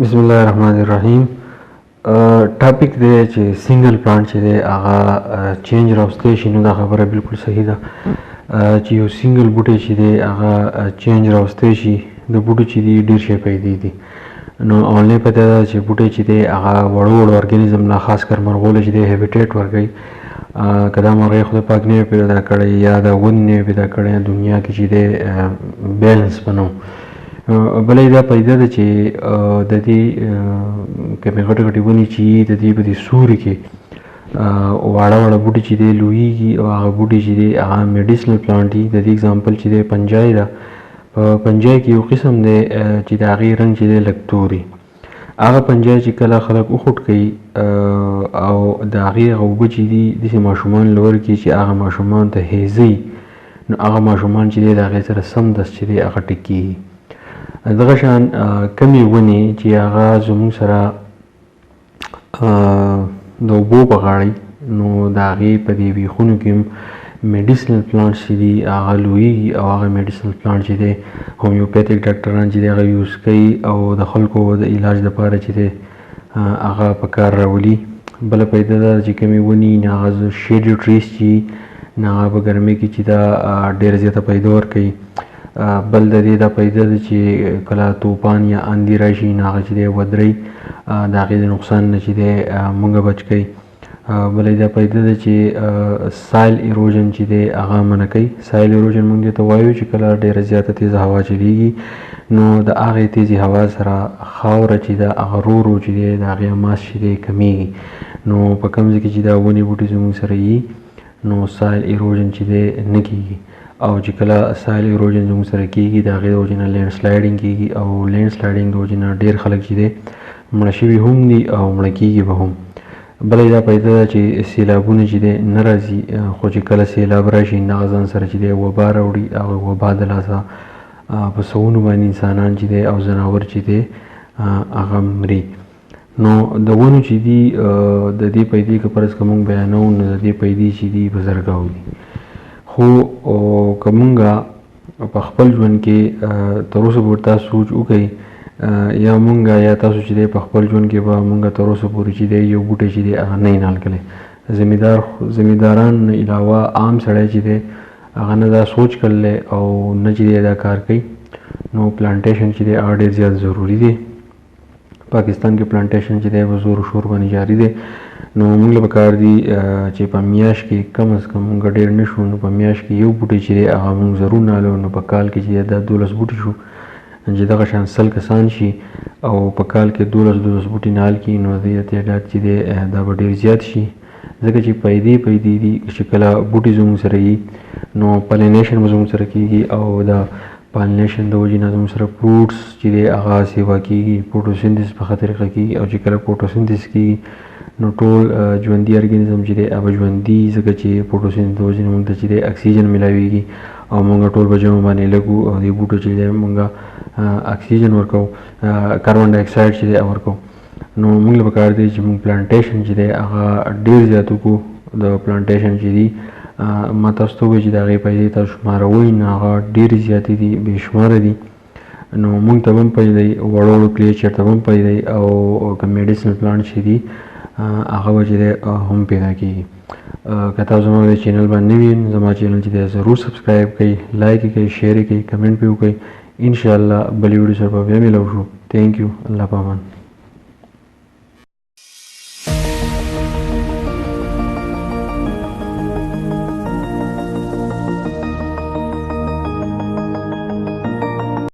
بسم الله الرحمن الرحیم. ټاپک دی چې سنگل پلانټ چې دی هغه چینج راوستی شي، نو دا خبره بالکل صحیح ده چې یو سنگل بوټی چې دی هغه چینج راوستی شي. د بوټو چې دی ډېر شی پیدا دي، نو اولنۍ پته ده چې بوټی چې دی هغه وړو ارګانیزم لا خاص کر مرغوله چې دی هیبیټیټ ورکوي. که دا مرغۍ خدای پاک نه وي پیدا کړی یا دا ونې نه وي پیدا کړی، دنیا کې چې دی بیلنس به نه و. بله دا پیدا ده چې د دې کومې غټې غټې ونې چې د دې په دې سوري کې واړه واړه بوټي چې دی لویږي، او هغه بوټي چې دی هغه میډیسنل پلانټ دي. د دې اګزامپل چې دی پنجای ده. په پنجای کې یو قسم دی چې د هغې رنګ چې دی لږ توري. هغه پنجای چې کله خلک وخوټ کوي او د هغې هغه اوبه چې دي داسې ماشومان له ورکړي چې هغه ماشومان ته هیزوي، نو هغه ماشومان چې دی د هغې سره سمدست چې دی هغه ټیک کېږي. دغه شان کمې ونې چې هغه زموږ سره د اوبو په غاړه، نو د هغې په دې بیخونو کې هم میډیسنل پلانټس چې دي هغه لویږي، او هغه میډیسنل پلانټ چې دی هومیوپیتھک ډاکټران چې دی هغه یوز کوي او د خلکو د علاج لپاره چې دی هغه په کار راولي. بله پیدا ده چې کمې ونې نه هغه شیډ ټریز چې نه هغه په ګرمۍ کې چې دا ډېره زیاته پیدا ورکوي. بل د دې دا پیدا ده چې کله طوفان یا اندی راشي، نو هغه چې دی ودرۍ د هغې د نقصان نه چې دی موږ بچ کوي. بله دا پیدا ده چې سایل ایروژن چې دی هغه منع کوي. سایل ایروژن موږ دې ته وایو چې کله ډېره زیاته تیزه هوا چلیږي، نو د هغې تیزې هوا سره خاوره چې ده هغه ورو ورو چې دی د هغې ماس چې دی کمیږي. نو په کوم ځای کې چې دا ونې بوټي زموږ سره وي، نو سایل ایروژن چې دی نه کېږي. او چې کله سایل ایروژن زموږ سره کېږي، د هغې د وجې نه لینډ سلایډنګ کېږي، او لینډ سلایډنګ د وجې نه ډېر خلک چې دی مړه شوي هم دي او مړه کېږي به هم. بله دا پیدا ده چې سیلابونه چې دی نه راځي، خو چې کله سیلاب راشي نو هغه ځان سره چې دی وبا راوړي، او وبا د لاسه په سوونو باندې انسانان چې دی او ځناور چې دی هغه مري. نو د ونو چې دي د دې پیدې که فرض که موږ بیانوو، نو د دې پیدې چې دي په زرګاو دي. خو که موږ په خپل ژوند کې تر اوسه پورې تاسو سوچ وکړئ، یا موږ یا تاسو چې دی په خپل ژوند کې به موږ تر اوسه پورې چې دی یو بوټی چې دی هغه نه انال کړی. زمینداران نه علاوه عام سړی چې دی هغه نه دا سوچ کړلی او نه چې دی دا کار کوي. نو پلانټیشن چې دی هغه ډېر زیات ضروري دی. پاکستان کې پلانټیشن چې دی په زور و شور باندې جاري دی. نو موږ له پکار دي چې په میاشت کې کم از کم موږ ډېر نه شو، نو په میاشت کې یو بوټی چې دی هغه موږ ضرور نالو. نو په کال کې چې دا 12 بوټي شو، چې دغه شان 100 کسان شي او په کال کې 12 بوټي نال کړي، نو د دې تعداد چې دی دا به ډېر زیات شي. ځکه چې پیدې دي چې کله بوټي زموږ سره وي، نو پالینیشن به زموږ سره کېږي، او د پالینیشن د وجې نه زموږ سره فروټس چې دی هغه سیوا کېږي، فوټوسنتھسس په ښه طریقه کېږي. او چې کله فوټوسنتھسس کېږي، نو ټول ژوندي ارګانیزم چې دی هغه ژوندي، ځکه چې فوټوسنتھسس د وجې نه موږ ته چې دی اکسیجن میلاویږي، او موږ ټول په جمع باندې لګو، او دې بوټو چې دی موږ اکسیجن ورکوو، کاربن ډای اکساید چې دی ورکوو. نو موږ له پکار دی چې موږ پلانټیشن چې دی هغه ډېر زیات وکړو. د پلانټیشن چې دي ما تاسو ته ووایي چې د هغې پیدې تاسو شماروئ، نو هغه ډېرې زیاتې دي، بې شماره دي. نو موږ ته به هم پیدا وړو وړو کریچر ته به هم پیدا، او که میډیسنل پلانټ چې دي هغه به چې دی هم پیدا کېږي. که تاسو زما د چینل باندې نه وي، نو زما چینل چې دی ضرور سبسکرایب کړئ، لایک یې کړئ، شیر یې کړئ، کمنټ پې وکړئ. انشاءالله بلې ویډیو سره به بیا میلاو شو. تھینک یو. الله پامان.